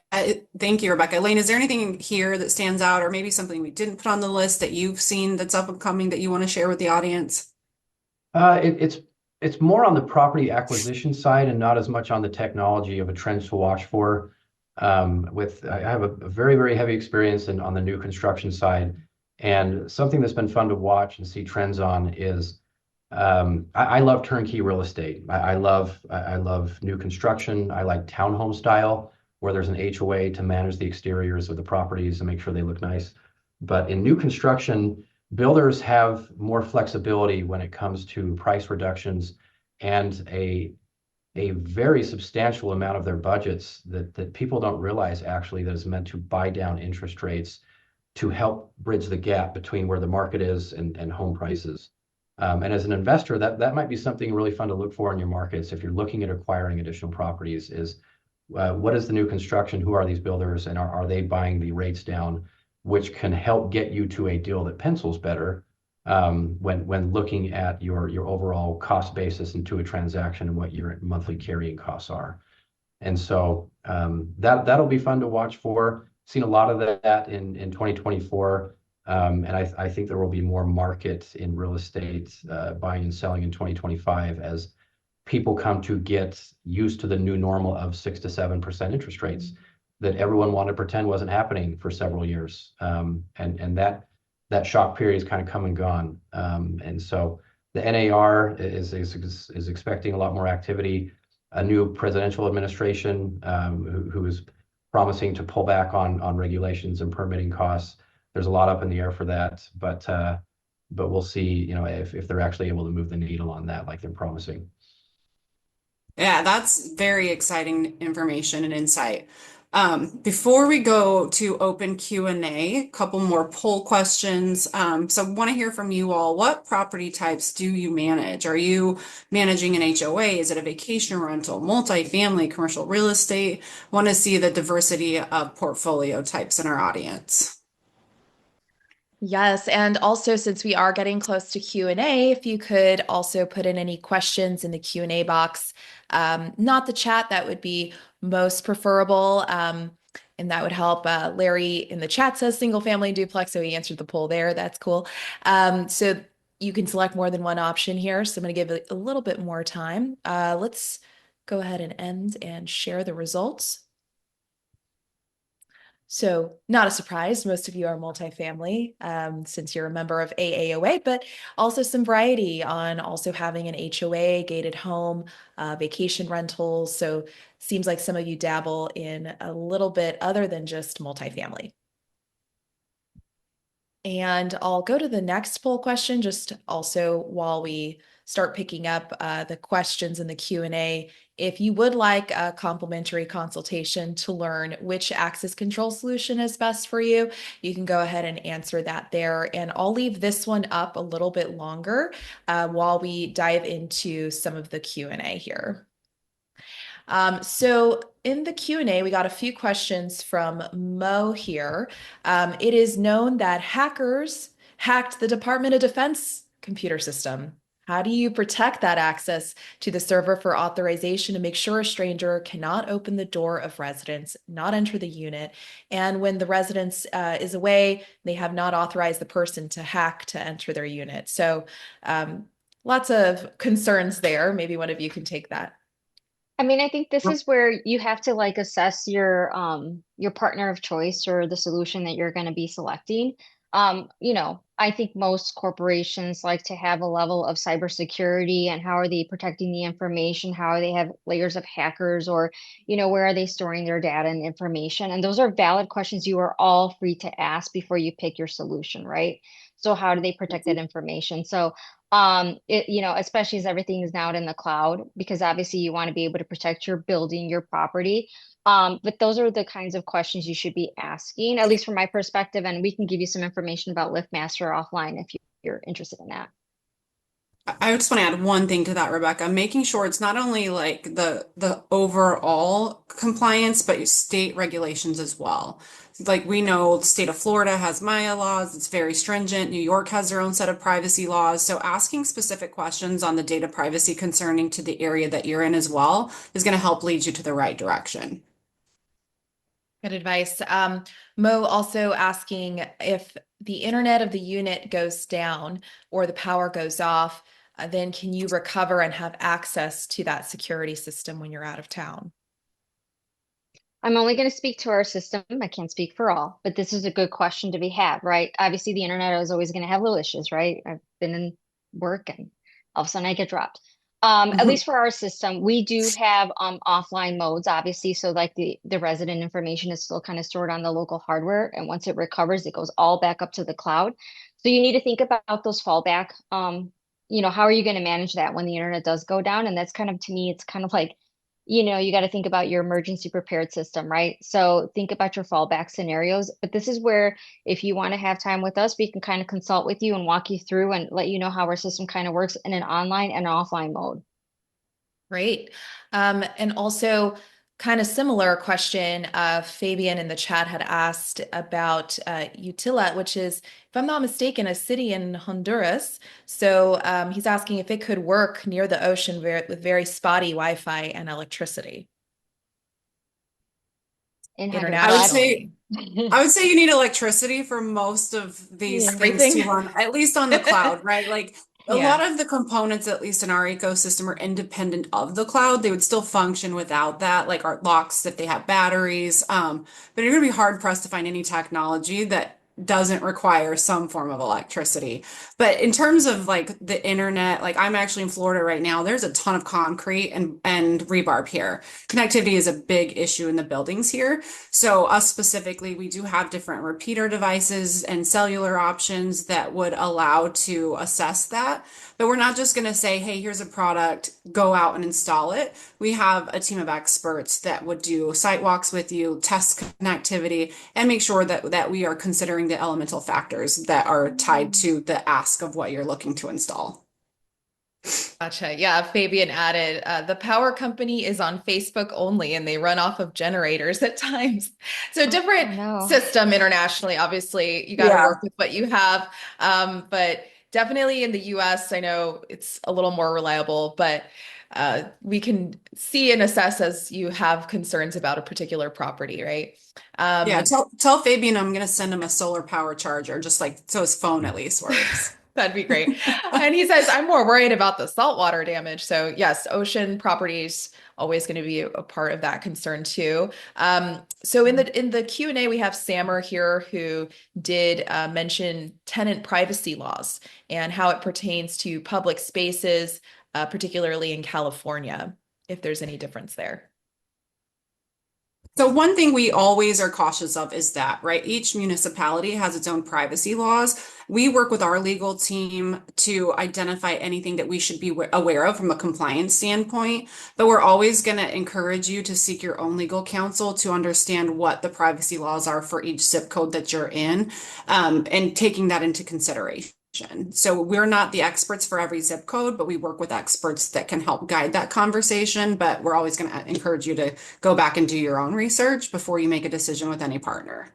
thank you, Rebecca. Lane, is there anything here that stands out or maybe something we didn't put on the list that you've seen that's up and coming that you want to share with the audience? It's more on the property acquisition side and not as much on the technology of a trend to watch for. I have a very, very heavy experience on the new construction side. And something that's been fun to watch and see trends on is I love turnkey real estate. I love new construction. I like townhome style where there's an HOA to manage the exteriors of the properties and make sure they look nice. But in new construction, builders have more flexibility when it comes to price reductions and a very substantial amount of their budgets that people don't realize actually that is meant to buy down interest rates to help bridge the gap between where the market is and home prices. And as an investor, that might be something really fun to look for in your markets if you're looking at acquiring additional properties is what is the new construction? Who are these builders? And are they buying the rates down, which can help get you to a deal that pencils better when looking at your overall cost basis into a transaction and what your monthly carrying costs are. And so that'll be fun to watch for. Seen a lot of that in 2024. And I think there will be more market in real estate buying and selling in 2025 as people come to get used to the new normal of 6 to 7% interest rates that everyone wanted to pretend wasn't happening for several years. And that shock period is kind of come and gone. And so the NAR is expecting a lot more activity. A new presidential administration who is promising to pull back on regulations and permitting costs. There's a lot up in the air for that, but we'll see, if they're actually able to move the needle on that like they're promising. Yeah, that's very exciting information and insight. Before we go to open Q&A, a couple more poll questions. So I want to hear from you all. What property types do you manage? Are you managing an HOA? Is it a vacation rental, multifamily, commercial real estate? Want to see the diversity of portfolio types in our audience. Yes, and also since we are getting close to Q&A, if you could also put in any questions in the Q&A box, not the chat, that would be most preferable, and that would help. Larry in the chat says single family duplex, so he answered the poll there. That's cool. So you can select more than one option here. So I'm going to give it a little bit more time. Let's go ahead and end and share the results. So not a surprise, most of you are multifamily since you're a member of AAOA, but also some variety on also having an HOA, gated home, vacation rentals. So seems like some of you dabble in a little bit other than just multifamily. And I'll go to the next poll question just also while we start picking up the questions in the Q&A. If you would like a complimentary consultation to learn which access control solution is best for you, you can go ahead and answer that there. And I'll leave this one up a little bit longer while we dive into some of the Q&A here. So in the Q&A, we got a few questions from Mo here. It is known that hackers hacked the Department of Defense computer system. How do you protect that access to the server for authorization to make sure a stranger cannot open the door of residence, not enter the unit, and when the residence is away, they have not authorized the person to hack to enter their unit? So lots of concerns there. Maybe one of you can take that. I mean, I think this is where you have to like assess your partner of choice or the solution that you're going to be selecting. I think most corporations like to have a level of cybersecurity and how are they protecting the information? How are they have layers of hackers or, where are they storing their data and information? And those are valid questions you are all free to ask before you pick your solution, right? So how do they protect that information? So especially as everything is now in the cloud, because obviously you want to be able to protect your building, your property. But those are the kinds of questions you should be asking, at least from my perspective. And we can give you some information about LiftMaster offline if you're interested in that. I just want to add one thing to that, Rebecca, making sure it's not only like the overall compliance, but your state regulations as well. Like we know the state of Florida has Maya laws, it's very stringent. New York has their own set of privacy laws. So asking specific questions on the data privacy concerning to the area that you're in as well is going to help lead you to the right direction. Good advice. Mo also asking if the internet of the unit goes down or the power goes off, then can you recover and have access to that security system when you're out of town? I'm only going to speak to our system. I can't speak for all, but this is a good question to be had, right? Obviously, the internet is always going to have little issues, right? I've been in work and All of a sudden I get dropped. At Mhm. least for our system, we do have offline modes, obviously. So like the resident information is still kind of stored on the local hardware, and once it recovers, it goes all back up to the cloud. So you need to think about those fallback. How are you going to manage that when the internet does go down? And that's kind of, to me, it's kind of like, you got to think about your emergency prepared system, right? So think about your fallback scenarios. But this is where, if you want to have time with us, we can kind of consult with you and walk you through and let you know how our system kind of works in an online and offline mode. Great. And also, kind of similar question, Fabian in the chat had asked about Utila, which is, if I'm not mistaken, a city in Honduras. So he's asking if it could work near the ocean with very spotty Wi-Fi and electricity In Honduras. I would say internationally. I would say you need electricity for most of these Yeah. things to Everything? run, at least on the cloud, right? Like a Yeah. lot of the components, at least in our ecosystem, are independent of the cloud. They would still function without that, like our locks if they have batteries. But you're going to be hard pressed to find any technology that doesn't require some form of electricity. But in terms of like the internet, like I'm actually in Florida right now, there's a ton of concrete and rebarb here. Connectivity is a big issue in the buildings here. So us specifically, we do have different repeater devices and cellular options that would allow to assess that. But we're not just going to say, hey, here's a product, go out and install it. We have a team of experts that would do site walks with you, test connectivity, and make sure that we are considering the elemental factors that are tied to the ask of what you're looking to install. Gotcha. Yeah, Fabian added, the power company is on Facebook only and they run off of generators at times. So different Oh no. system internationally, obviously, you got to Yeah. work with what you have. But definitely in the US, I know it's a little more reliable, but we can see and assess as you have concerns about a particular property, right? Yeah, Um, tell Fabian I'm gonna send him a solar power charger, just like so his phone at least works. That'd be great. And he says, I'm more worried about the saltwater damage. So yes, ocean properties always going to be a part of that concern too. So in the Q&A, we have Sammer here who did mention tenant privacy laws and how it pertains to public spaces, particularly in California, if there's any difference there. So one thing we always are cautious of is that, right? Each municipality has its own privacy laws. We work with our legal team to identify anything that we should be aware of from a compliance standpoint, but we're always going to encourage you to seek your own legal counsel to understand what the privacy laws are for each zip code that you're in, and taking that into consideration. So we're not the experts for every zip code, but we work with experts that can help guide that conversation. But we're always going to encourage you to go back and do your own research before you make a decision with any partner.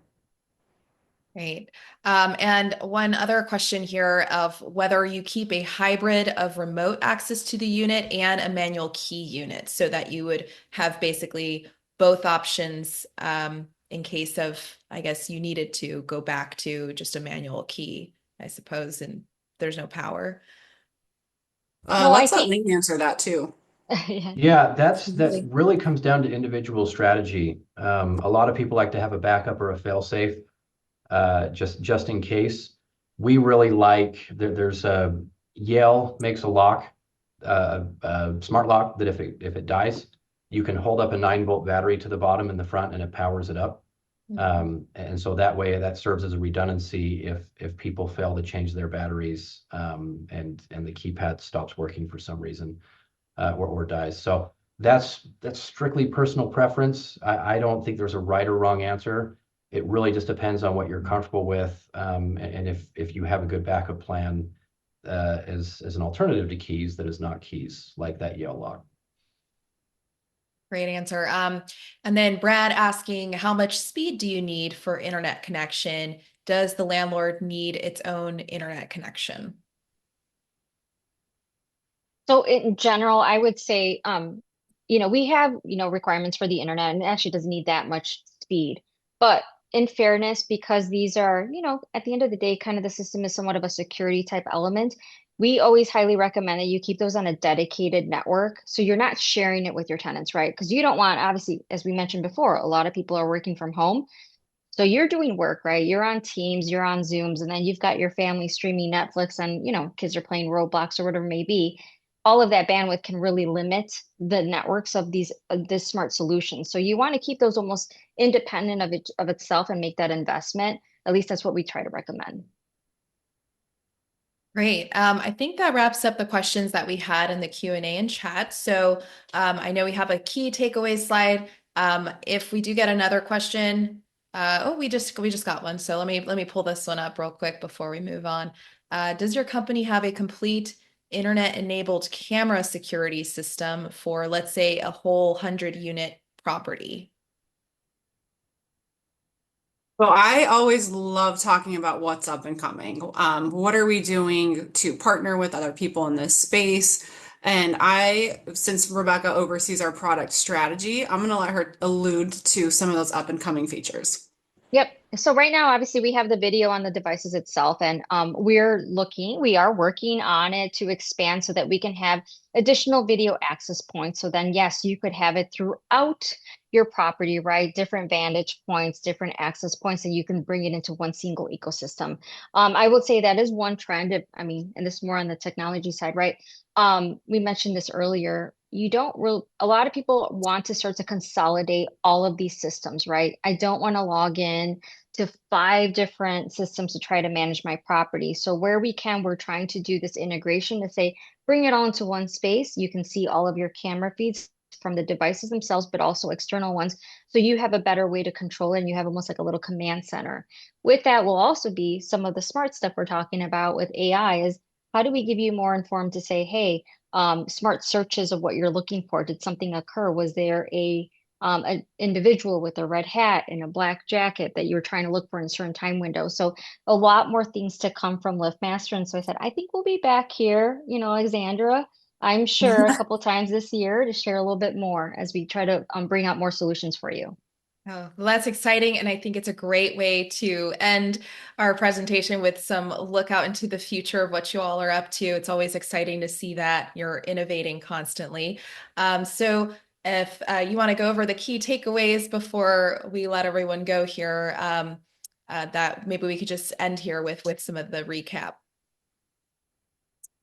Great. And one other question here of whether you keep a hybrid of remote access to the unit and a manual key unit so that you would have basically both options in case of, I guess, you needed to go back to just a manual key, I suppose, and there's no power. No, I Let's let think Lee answer that too. yeah. Yeah, that Absolutely. really comes down to individual strategy. A lot of people like to have a backup or a fail-safe, just in case. We really like there's a Yale makes a lock, a smart lock that if it dies, you can hold up a 9-volt battery to the bottom and the front, and it powers it up. And so that way, that serves as a redundancy if people fail to change their batteries, and the keypad stops working for some reason, or dies. So that's strictly personal preference. I don't think there's a right or wrong answer. It really just depends on what you're comfortable with, and if you have a good backup plan, as an alternative to keys that is not keys, like that Yale lock. Great answer. And then Brad asking, how much speed do you need for internet connection? Does the landlord need its own internet connection? So in general, I would say, we have, requirements for the internet, and it actually doesn't need that much speed. But in fairness, because these are, at the end of the day, kind of the system is somewhat of a security type element, we always highly recommend that you keep those on a dedicated network. So you're not sharing it with your tenants, right? Because you don't want, obviously, as we mentioned before, a lot of people are working from home. So you're doing work, right? You're on Teams, you're on Zooms, and then you've got your family streaming Netflix and, kids are playing Roblox or whatever it may be. All of that bandwidth can really limit the networks of this smart solutions. So you want to keep those almost independent of itself and make that investment. At least that's what we try to recommend. Great. I think that wraps up the questions that we had in the Q&A and chat. So I know we have a key takeaway slide. If we do get another question, we just got one. So let me pull this one up real quick before we move on. Does your company have a complete internet-enabled camera security system for, let's say, a whole 100-unit property? Well, I always love talking about what's up and coming. What are we doing to partner with other people in this space? And since Rebecca oversees our product strategy, I'm going to let her allude to some of those up and coming features. Yep. So right now, obviously, we have the video on the devices itself, and we are working on it to expand so that we can have additional video access points. So then, yes, you could have it throughout your property, right? Different vantage points, different access points, and you can bring it into one single ecosystem. I would say that is one trend. And this is more on the technology side, right? We mentioned this earlier. A lot of people want to start to consolidate all of these systems, right? I don't want to log in to 5 different systems to try to manage my property. So where we can, we're trying to do this integration to say, bring it all into one space. You can see all of your camera feeds from the devices themselves, but also external ones. So you have a better way to control it and you have almost like a little command center. With that will also be some of the smart stuff we're talking about with AI is how do we give you more informed to say, hey, smart searches of what you're looking for. Did something occur? Was there an individual with a red hat and a black jacket that you were trying to look for in a certain time window? So a lot more things to come from LiftMaster. And so I said, I think we'll be back here, Alexandra, I'm sure a couple times this year to share a little bit more as we try to bring out more solutions for you. Oh, well, that's exciting. And I think it's a great way to end our presentation with some look out into the future of what you all are up to. It's always exciting to see that you're innovating constantly. So if you want to go over the key takeaways before we let everyone go here, that maybe we could just end here with some of the recap.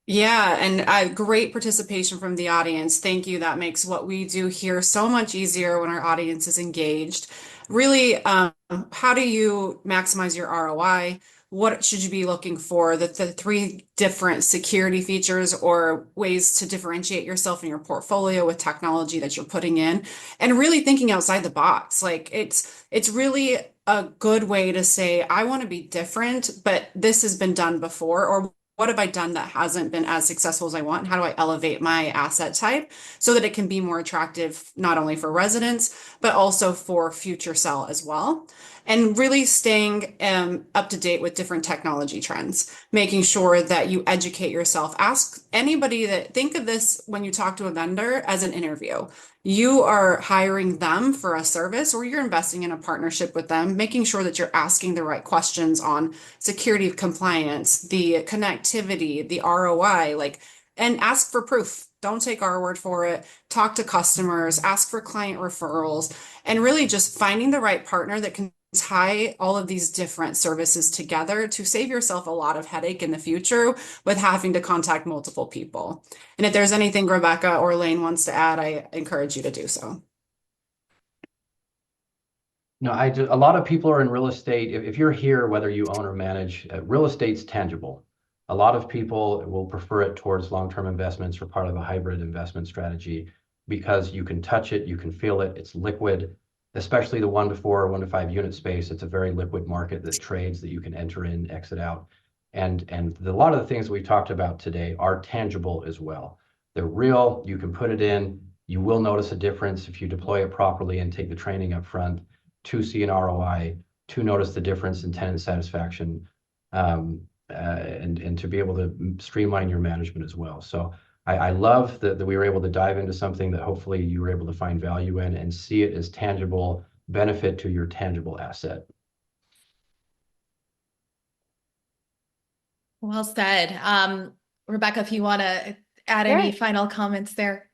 Yeah, and great participation from the audience. Thank you. That makes what we do here so much easier when our audience is engaged. Really, how do you maximize your ROI? What should you be looking for? The 3 different security features or ways to differentiate yourself in your portfolio with technology that you're putting in, and really thinking outside the box. Like it's really a good way to say, I want to be different, but this has been done before, or what have I done that hasn't been as successful as I want? And how do I elevate my asset type so that it can be more attractive, not only for residents, but also for future sell as well? And really staying up to date with different technology trends, making sure that you educate yourself. Ask anybody think of this when you talk to a vendor as an interview. You are hiring them for a service or you're investing in a partnership with them, making sure that you're asking the right questions on security compliance, the connectivity, the ROI, and ask for proof. Don't take our word for it. Talk to customers, ask for client referrals, and really just finding the right partner that can tie all of these different services together to save yourself a lot of headache in the future with having to contact multiple people. And if there's anything Rebecca or Lane wants to add, I encourage you to do so. No, a lot of people are in real estate. If you're here, whether you own or manage, real estate's tangible. A lot of people will prefer it towards long-term investments or part of a hybrid investment strategy because you can touch it, you can feel it, it's liquid, especially the 1 to 4 or 1 to 5 unit space. It's a very liquid market that trades that you can enter in, exit out. And a lot of the things we talked about today are tangible as well. They're real, you can put it in, you will notice a difference if you deploy it properly and take the training up front to see an ROI, to notice the difference in tenant satisfaction, and to be able to streamline your management as well. So I love that we were able to dive into something that hopefully you were able to find value in and see it as tangible benefit to your tangible asset. Well said. Rebecca, if you want to add any Sure. final comments there.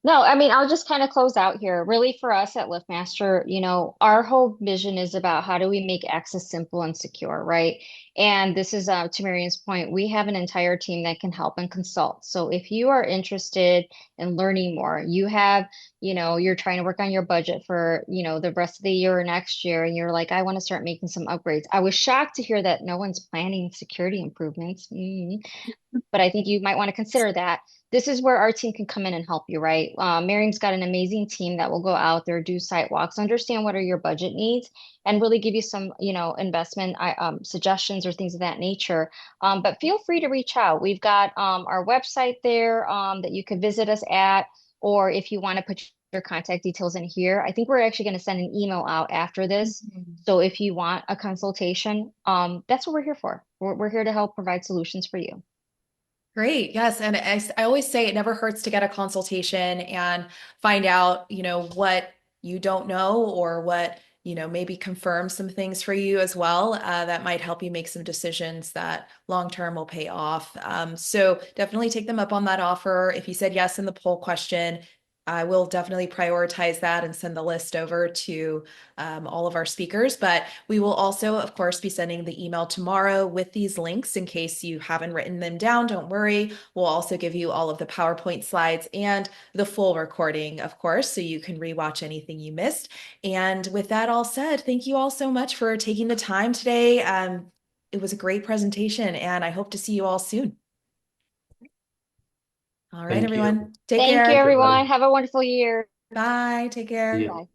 No, I mean, I'll just kind of close out here. Really, for us at LiftMaster, our whole vision is about how do we make access simple and secure, right? And this is to Marion's point, we have an entire team that can help and consult. So if you are interested in learning more, you're trying to work on your budget for, the rest of the year or next year, and you're like, I want to start making some upgrades. I was shocked to hear that no one's planning security improvements. But I think you might want to consider that. This is where our team can come in and help you, right? Miriam's got an amazing team that will go out there, do site walks, understand what are your budget needs, and really give you some, investment suggestions or things of that nature. But feel free to reach out. We've got our website there that you could visit us at, or if you want to put your contact details in here, I think we're actually going to send an email out after this. Mhm. So if you want a consultation, that's what we're here for. We're here to help provide solutions for you. Great. Yes. And I always say it never hurts to get a consultation and find out, what you don't know or what, maybe confirm some things for you as well. That might help you make some decisions that long term will pay off. So definitely take them up on that offer. If you said yes in the poll question, I will definitely prioritize that and send the list over to all of our speakers. But we will also, of course, be sending the email tomorrow with these links in case you haven't written them down. Don't worry. We'll also give you all of the PowerPoint slides and the full recording, of course, so you can rewatch anything you missed. And with that all said, thank you all so much for taking the time today. It was a great presentation, and I hope to see you all soon. All right, Thank you. everyone. Take Thank you, care. Everybody. everyone. Have a wonderful year. Bye. Take See care. ya. Bye.